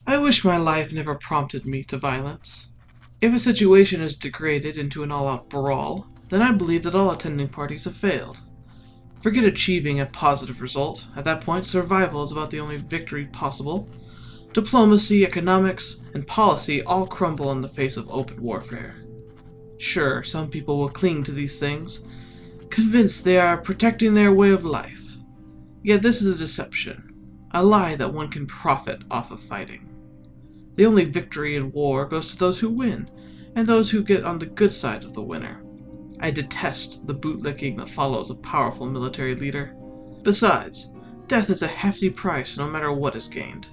I wish my life never prompted me to violence. If a situation is degraded into an all-out brawl, then I believe that all attending parties have failed. Forget achieving a positive result. At that point, survival is about the only victory possible. Diplomacy, economics, and policy all crumble in the face of open warfare. Sure, some people will cling to these things, convinced they are protecting their way of life. Yet this is a deception, a lie that one can profit off of fighting. The only victory in war goes to those who win, and those who get on the good side of the winner. I detest the bootlicking that follows a powerful military leader. Besides, death is a hefty price no matter what is gained.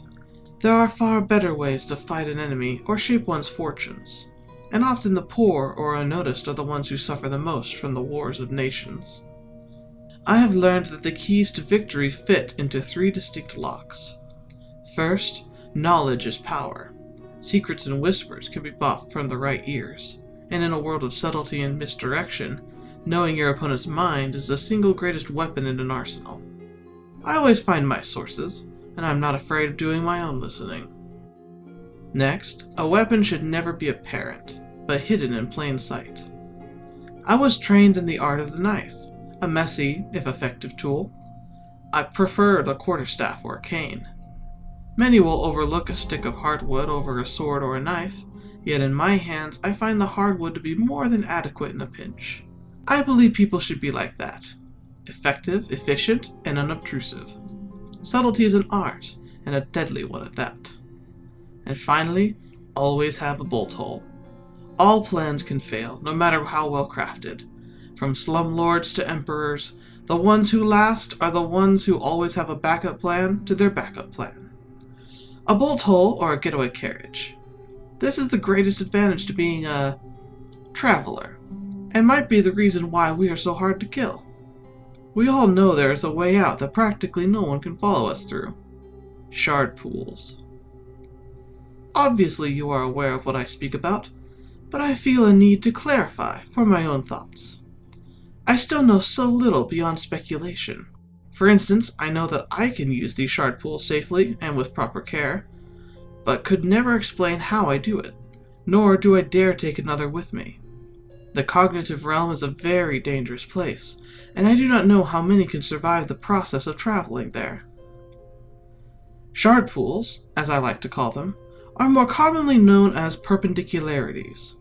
There are far better ways to fight an enemy or shape one's fortunes, and often the poor or unnoticed are the ones who suffer the most from the wars of nations. I have learned that the keys to victory fit into 3 distinct locks. First, knowledge is power. Secrets and whispers can be bought from the right ears, and in a world of subtlety and misdirection, knowing your opponent's mind is the single greatest weapon in an arsenal. I always find my sources, and I'm not afraid of doing my own listening. Next, a weapon should never be apparent, but hidden in plain sight. I was trained in the art of the knife, a messy, if effective tool. I prefer the quarterstaff or a cane. Many will overlook a stick of hardwood over a sword or a knife, yet in my hands I find the hardwood to be more than adequate in a pinch. I believe people should be like that. Effective, efficient, and unobtrusive. Subtlety is an art, and a deadly one at that. And finally, always have a bolt hole. All plans can fail, no matter how well crafted. From slumlords to emperors, the ones who last are the ones who always have a backup plan to their backup plan. A bolt hole or a getaway carriage. This is the greatest advantage to being a traveler, and might be the reason why we are so hard to kill. We all know there is a way out that practically no one can follow us through. Shardpools. Obviously you are aware of what I speak about, but I feel a need to clarify for my own thoughts. I still know so little beyond speculation. For instance, I know that I can use these Shardpools safely and with proper care, but could never explain how I do it, nor do I dare take another with me. The cognitive realm is a very dangerous place, and I do not know how many can survive the process of traveling there. Shardpools, as I like to call them, are more commonly known as perpendicularities.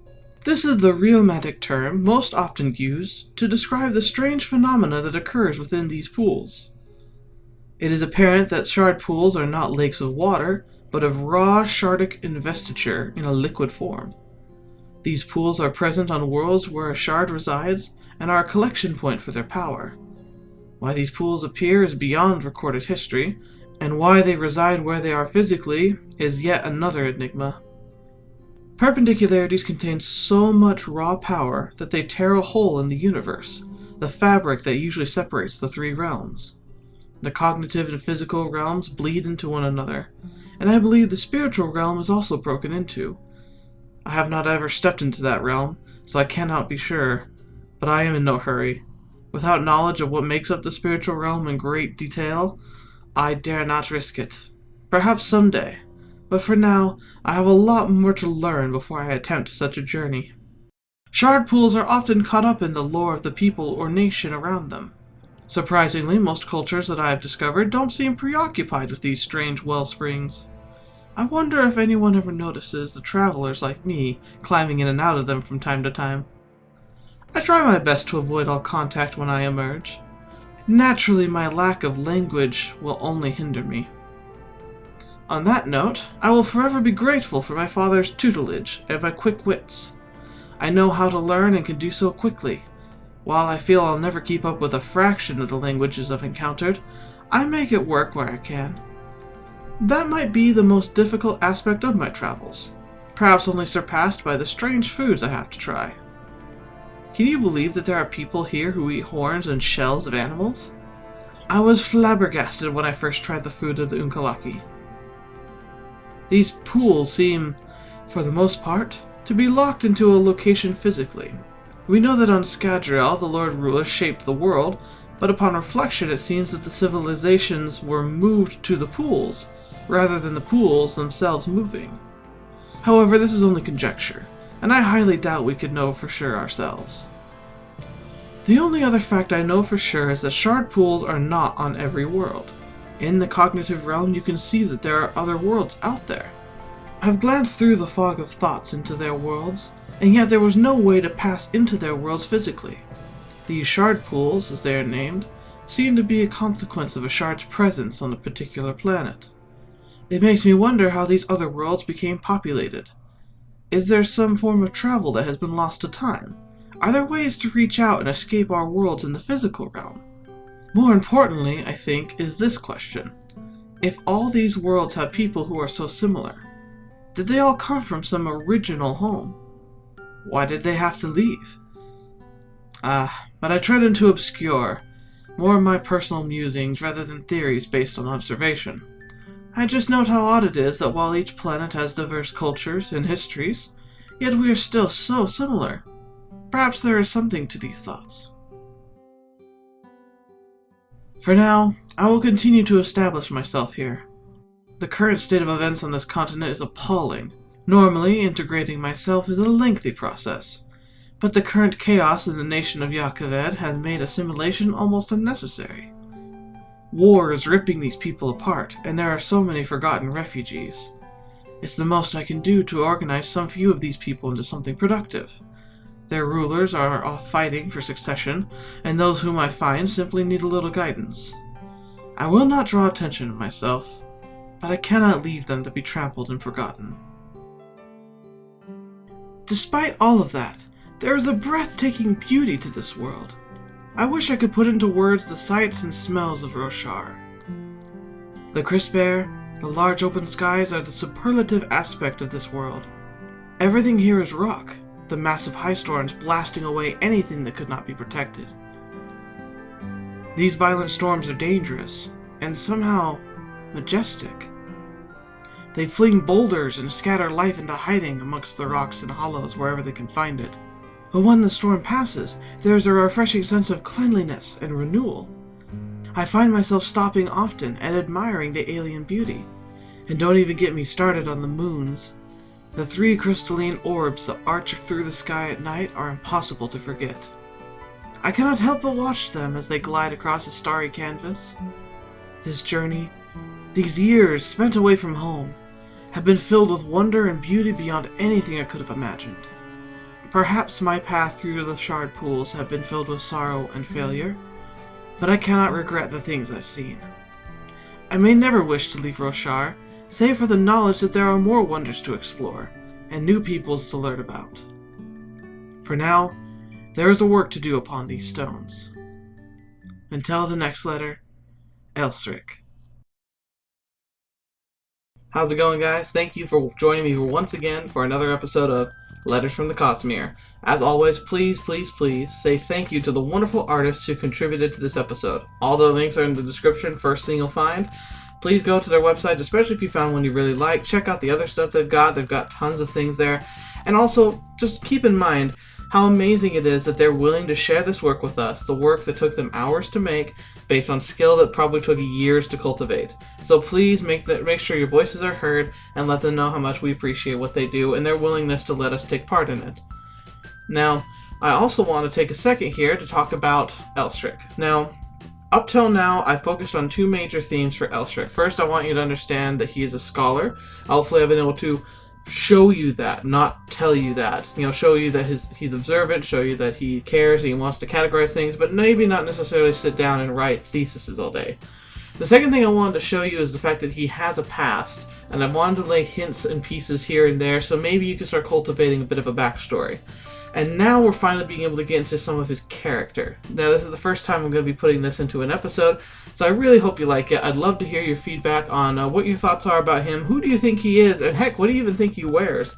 This is the realmatic term most often used to describe the strange phenomena that occurs within these pools. It is apparent that Shardpools are not lakes of water, but of raw shardic investiture in a liquid form. These pools are present on worlds where a shard resides and are a collection point for their power. Why these pools appear is beyond recorded history, and why they reside where they are physically is yet another enigma. Perpendicularities contain so much raw power that they tear a hole in the universe, the fabric that usually separates the 3 realms. The cognitive and physical realms bleed into one another, and I believe the spiritual realm is also broken into. I have not ever stepped into that realm, so I cannot be sure, but I am in no hurry. Without knowledge of what makes up the spiritual realm in great detail, I dare not risk it. Perhaps someday, but for now, I have a lot more to learn before I attempt such a journey. Shardpools are often caught up in the lore of the people or nation around them. Surprisingly, most cultures that I have discovered don't seem preoccupied with these strange wellsprings. I wonder if anyone ever notices the travelers like me climbing in and out of them from time to time. I try my best to avoid all contact when I emerge. Naturally, my lack of language will only hinder me. On that note, I will forever be grateful for my father's tutelage and my quick wits. I know how to learn and can do so quickly. While I feel I'll never keep up with a fraction of the languages I've encountered, I make it work where I can. That might be the most difficult aspect of my travels, perhaps only surpassed by the strange foods I have to try. Can you believe that there are people here who eat horns and shells of animals? I was flabbergasted when I first tried the food of the Unkalaki. These pools seem, for the most part, to be locked into a location physically. We know that on Scadrial the Lord Ruler shaped the world, but upon reflection it seems that the civilizations were moved to the pools, rather than the pools themselves moving. However, this is only conjecture, and I highly doubt we could know for sure ourselves. The only other fact I know for sure is that Shardpools are not on every world. In the cognitive realm, you can see that there are other worlds out there. I've glanced through the fog of thoughts into their worlds, and yet there was no way to pass into their worlds physically. These Shardpools, as they are named, seem to be a consequence of a shard's presence on a particular planet. It makes me wonder how these other worlds became populated. Is there some form of travel that has been lost to time? Are there ways to reach out and escape our worlds in the physical realm? More importantly, I think, is this question. If all these worlds have people who are so similar, did they all come from some original home? Why did they have to leave? But I tread into obscure, more of my personal musings rather than theories based on observation. I just note how odd it is that while each planet has diverse cultures and histories, yet we are still so similar. Perhaps there is something to these thoughts. For now, I will continue to establish myself here. The current state of events on this continent is appalling. Normally, integrating myself is a lengthy process, but the current chaos in the nation of Yakaved has made assimilation almost unnecessary. War is ripping these people apart, and there are so many forgotten refugees. It's the most I can do to organize some few of these people into something productive. Their rulers are off fighting for succession, and those whom I find simply need a little guidance. I will not draw attention to myself, but I cannot leave them to be trampled and forgotten. Despite all of that, there is a breathtaking beauty to this world. I wish I could put into words the sights and smells of Roshar. The crisp air, the large open skies are the superlative aspect of this world. Everything here is rock, the massive high storms blasting away anything that could not be protected. These violent storms are dangerous, and somehow majestic. They fling boulders and scatter life into hiding amongst the rocks and hollows wherever they can find it. But when the storm passes, there is a refreshing sense of cleanliness and renewal. I find myself stopping often and admiring the alien beauty. And don't even get me started on the moons. The 3 crystalline orbs that arch through the sky at night are impossible to forget. I cannot help but watch them as they glide across a starry canvas. This journey, these years spent away from home, have been filled with wonder and beauty beyond anything I could have imagined. Perhaps my path through the Shardpools have been filled with sorrow and failure, but I cannot regret the things I've seen. I may never wish to leave Roshar, save for the knowledge that there are more wonders to explore, and new peoples to learn about. For now, there is a work to do upon these stones. Until the next letter, Elsric. How's it going, guys? Thank you for joining me once again for another episode of Letters from the Cosmere. As always, please say thank you to the wonderful artists who contributed to this episode. All the links are in the description, first thing you'll find. Please go to their websites, especially if you found one you really like. Check out the other stuff they've got. They've got tons of things there. And also, just keep in mind how amazing it is that they're willing to share this work with us, the work that took them hours to make, based on skill that probably took years to cultivate. So please make sure your voices are heard and let them know how much we appreciate what they do and their willingness to let us take part in it. Now, I also want to take a second here to talk about Elsric. Now, up till now, I focused on 2 major themes for Elsric. First, I want you to understand that he is a scholar. Hopefully I've been able to show you that, not tell you that. Show you that he's observant, show you that he cares, he wants to categorize things, but maybe not necessarily sit down and write theses all day. The second thing I wanted to show you is the fact that he has a past, and I wanted to lay hints and pieces here and there, so maybe you can start cultivating a bit of a backstory. And now we're finally being able to get into some of his character. Now, this is the first time I'm going to be putting this into an episode, so I really hope you like it. I'd love to hear your feedback on what your thoughts are about him, who do you think he is, and heck, what do you even think he wears?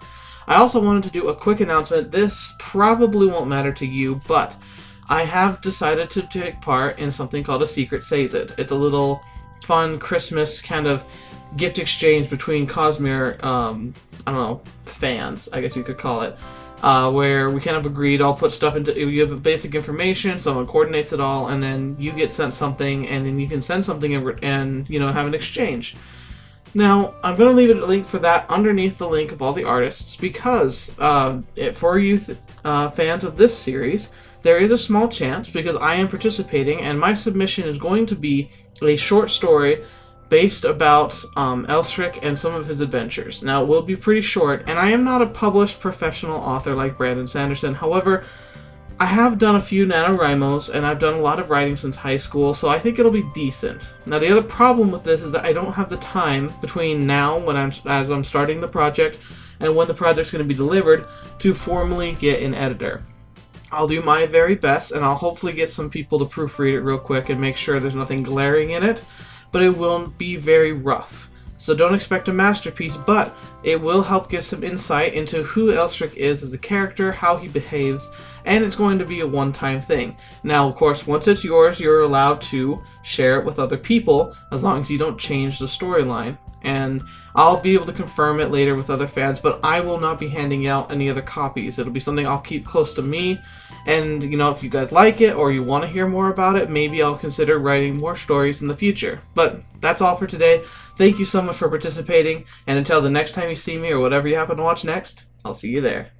I also wanted to do a quick announcement. This probably won't matter to you, but I have decided to take part in something called a Secret Says It. It's a little fun Christmas kind of gift exchange between Cosmere, fans, I guess you could call it. Where we kind of agreed, I'll put stuff into, you have basic information, someone coordinates it all, and then you get sent something, and then you can send something and have an exchange. Now, I'm going to leave a link for that underneath the link of all the artists because for youth fans of this series, there is a small chance because I am participating and my submission is going to be a short story based about Elstric and some of his adventures. Now, it will be pretty short, and I am not a published professional author like Brandon Sanderson. However, I have done a few NaNoWriMos, and I've done a lot of writing since high school, so I think it'll be decent. Now, the other problem with this is that I don't have the time between now, as I'm starting the project, and when the project's going to be delivered, to formally get an editor. I'll do my very best, and I'll hopefully get some people to proofread it real quick and make sure there's nothing glaring in it, but it will be very rough. So don't expect a masterpiece, but it will help give some insight into who Elstric is as a character, how he behaves, and it's going to be a one-time thing. Now, of course, once it's yours, you're allowed to share it with other people, as long as you don't change the storyline. And I'll be able to confirm it later with other fans, but I will not be handing out any other copies. It'll be something I'll keep close to me, and, you know, if you guys like it or you want to hear more about it, maybe I'll consider writing more stories in the future. But that's all for today. Thank you so much for participating, and until the next time you see me or whatever you happen to watch next, I'll see you there.